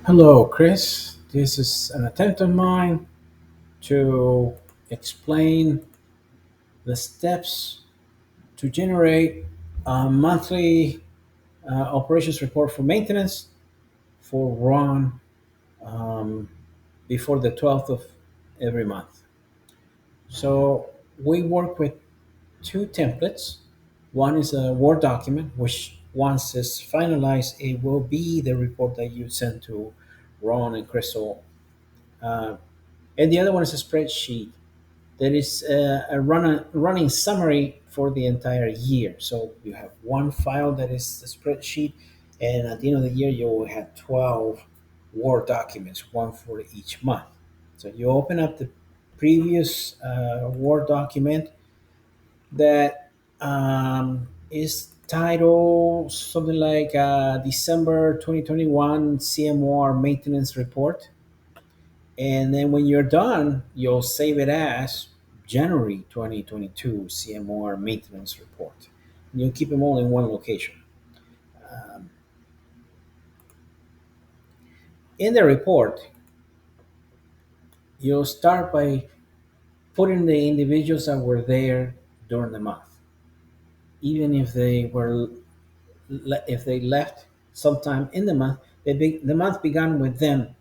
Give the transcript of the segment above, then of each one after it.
Hello, Chris. This is an attempt of mine to explain the steps to generate a monthly operations report for maintenance for Ron um, before the 12th of every month. So we work with two templates. One is a Word document, which once it's finalized, it will be the report that you send to Ron and Crystal. Uh, and the other one is a spreadsheet that is running summary for the entire year. So you have one file that is the spreadsheet, and at the end of the year, you will have 12 Word documents, one for each month. So you open up the previous Word document that is titled something like December 2021 CMOR maintenance report, and then when you're done, you'll save it as January 2022 CMR maintenance report. And you'll keep them all in one location. Um, in the report, you'll start by putting the individuals that were there during the month, even if they left sometime in the month. The month began with them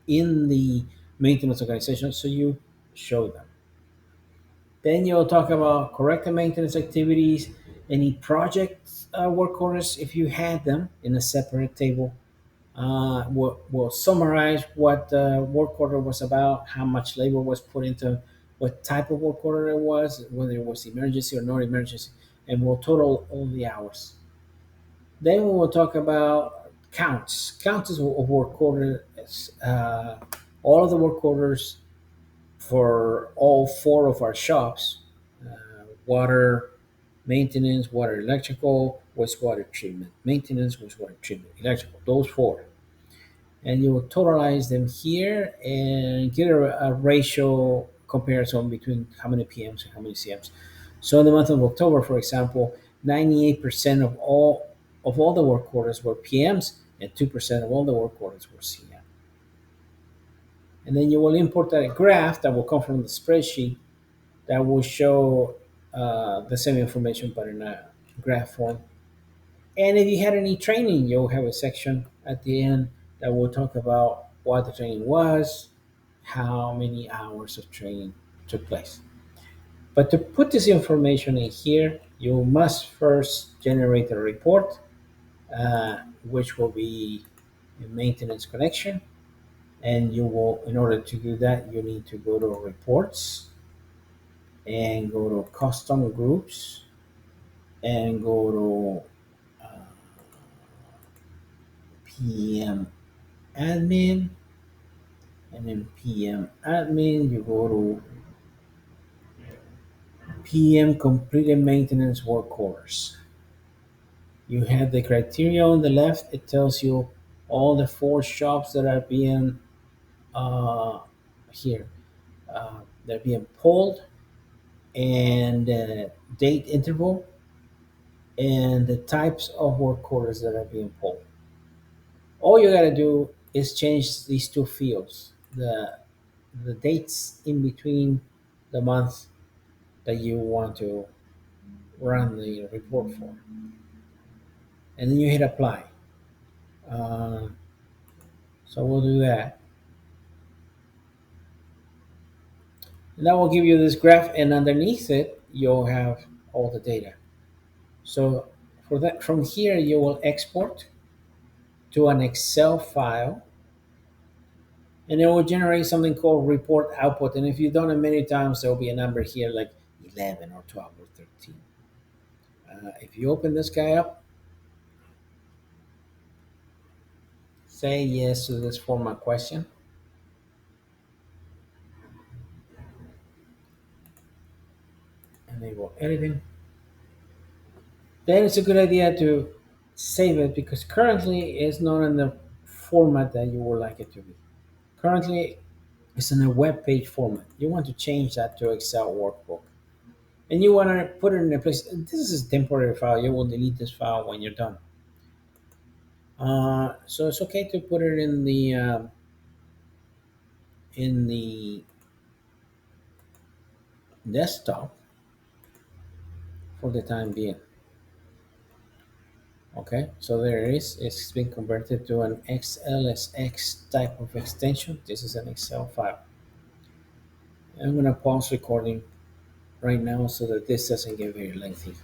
in the maintenance organization, so you show them. Then you'll talk about corrective maintenance activities, any project work orders if you had them in a separate table. We'll summarize what the work order was about, how much labor was put into what type of work order it was, whether it was emergency or non emergency, and we'll total all the hours. Then we will talk about counts of work orders, all of the work orders for all four of our shops: water maintenance, water electrical, wastewater treatment maintenance, wastewater treatment electrical, those four. And you will totalize them here and get a ratio comparison between how many PMs and how many CMs. So in the month of October, for example, 98% of all the work orders were PMs and 2% of all the work orders were CM. And then you will import that graph that will come from the spreadsheet that will show the same information but in a graph form. And if you had any training, you'll have a section at the end that will talk about what the training was, how many hours of training took place. But to put this information in here, you must first generate a report, which will be a maintenance connection. And you will, in order to do that, you need to go to reports and go to custom groups and go to PM admin, and then PM admin, you go to PM completed maintenance work orders. You have the criteria on the left. It tells you all the four shops that are being uh, here. They're being pulled, and date interval, and the types of work orders that are being pulled. All you gotta do is change these two fields, the dates in between the month that you want to run the report for, and then you hit apply. Uh, so we'll do that, and that will give you this graph, and underneath it you'll have all the data. So for that, from here you will export to an Excel file, and it will generate something called report output. And if you've done it many times, there will be a number here like 11 or 12 or 13. If you open this guy up, say yes to this format question, enable editing, then it's a good idea to save it because currently it's not in the format that you would like it to be. Currently, it's in a web page format. You want to change that to Excel workbook. And you want to put it in a place. This is a temporary file. You will delete this file when you're done. So it's okay to put it in the desktop for the time being. Okay, so there it is. It's been converted to an XLSX type of extension. This is an Excel file. I'm gonna pause recording right now so that this doesn't get very lengthy.